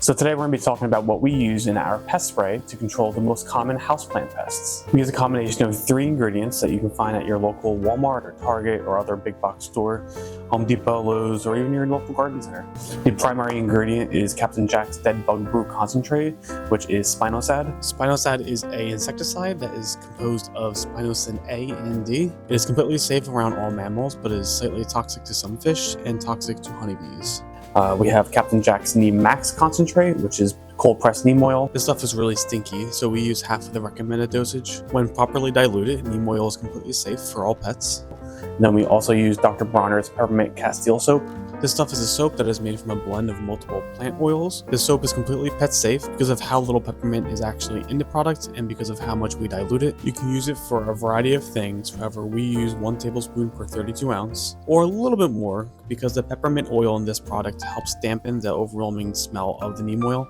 So today we're going to be talking about what we use in our pest spray to control the most common houseplant pests. We use a combination of 3 ingredients that you can find at your local Walmart or Target or other big box store, Home Depot, Lowe's, or even your local garden center. The primary ingredient is Captain Jack's Deadbug Brew concentrate, which is Spinosad. Spinosad is an insecticide that is composed of spinosad A and D. It is completely safe around all mammals, but is slightly toxic to some fish and toxic to honeybees. We have Captain Jack's NeemMax concentrate, which is cold pressed neem oil. This stuff is really stinky, so we use half of the recommended dosage. When properly diluted, neem oil is completely safe for all pets. Then we also use Dr. Bronner's Peppermint Castile soap. This stuff is a soap that is made from a blend of multiple plant oils. This soap is completely pet safe because of how little peppermint is actually in the product and because of how much we dilute it. You can use it for a variety of things. However, we use 1 tablespoon per 32 ounce or a little bit more because the peppermint oil in this product helps dampen the overwhelming smell of the neem oil.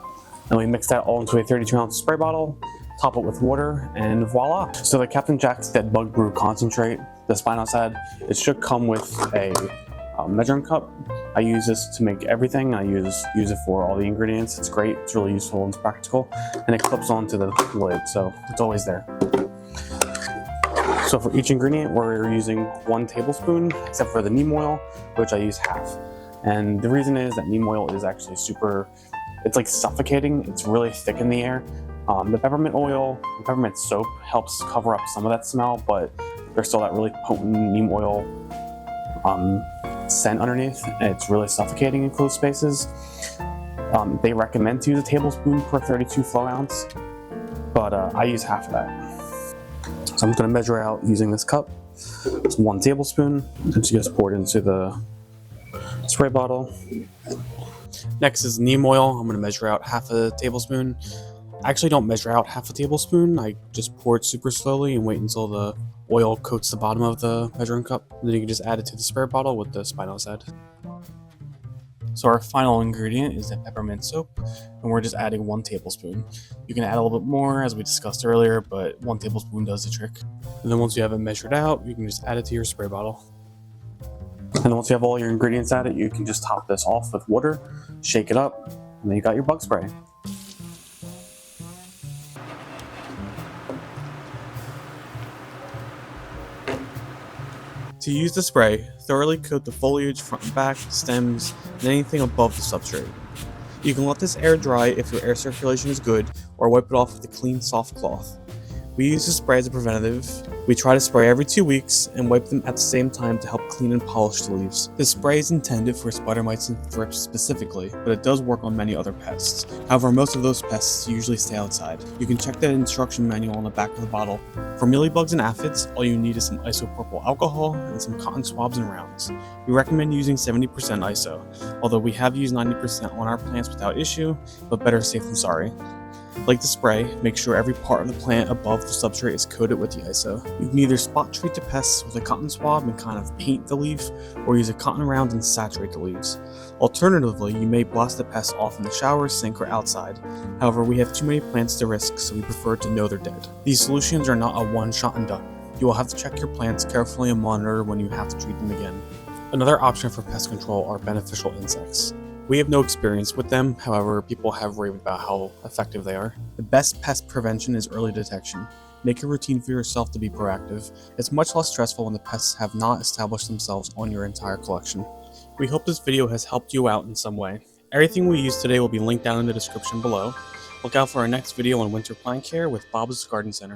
And we mix that all into a 32 ounce spray bottle, top it with water, and voila. So the Captain Jack's Deadbug Brew concentrate, the Spinosad, it should come with a measuring cup. I use this to make everything. I use it for all the ingredients. It's great. It's really useful and it's practical. And it clips onto the lid, so it's always there. So for each ingredient, we're using 1 tablespoon, except for the neem oil, which I use half. And the reason is that neem oil is actually it's like suffocating. It's really thick in the air. The peppermint oil, the peppermint soap helps cover up some of that smell, but there's still that really potent neem oil scent underneath, and it's really suffocating in closed spaces. They recommend to use a tablespoon per 32 flow ounce, but I use half of that. So I'm just going to measure out using this cup. It's 1 tablespoon. It's just poured into the spray bottle. Next is neem oil. I'm going to measure out half a tablespoon. I actually don't measure out half a tablespoon. I just pour it super slowly and wait until the oil coats the bottom of the measuring cup. And then you can just add it to the spray bottle with the Spinosad. So our final ingredient is the peppermint soap, and we're just adding 1 tablespoon. You can add a little bit more, as we discussed earlier, but 1 tablespoon does the trick. And then once you have it measured out, you can just add it to your spray bottle. And then once you have all your ingredients added, you can just top this off with water, shake it up, and then you got your bug spray. To use the spray, thoroughly coat the foliage front and back, stems, and anything above the substrate. You can let this air dry if your air circulation is good, or wipe it off with a clean, soft cloth. We use the spray as a preventative. We try to spray every 2 weeks and wipe them at the same time to help clean and polish the leaves. This spray is intended for spider mites and thrips specifically, but it does work on many other pests. However, most of those pests usually stay outside. You can check the instruction manual on the back of the bottle. For mealybugs and aphids, all you need is some isopropyl alcohol and some cotton swabs and rounds. We recommend using 70% ISO, although we have used 90% on our plants without issue, but better safe than sorry. Like the spray, make sure every part of the plant above the substrate is coated with the ISO. You can either spot treat the pests with a cotton swab and kind of paint the leaf, or use a cotton round and saturate the leaves. Alternatively, you may blast the pests off in the shower, sink, or outside. However, we have too many plants to risk, so we prefer to know they're dead. These solutions are not a one-shot and done. You will have to check your plants carefully and monitor when you have to treat them again. Another option for pest control are beneficial insects. We have no experience with them, however, people have raved about how effective they are. The best pest prevention is early detection. Make a routine for yourself to be proactive. It's much less stressful when the pests have not established themselves on your entire collection. We hope this video has helped you out in some way. Everything we used today will be linked down in the description below. Look out for our next video on winter plant care with Bob's Garden Center.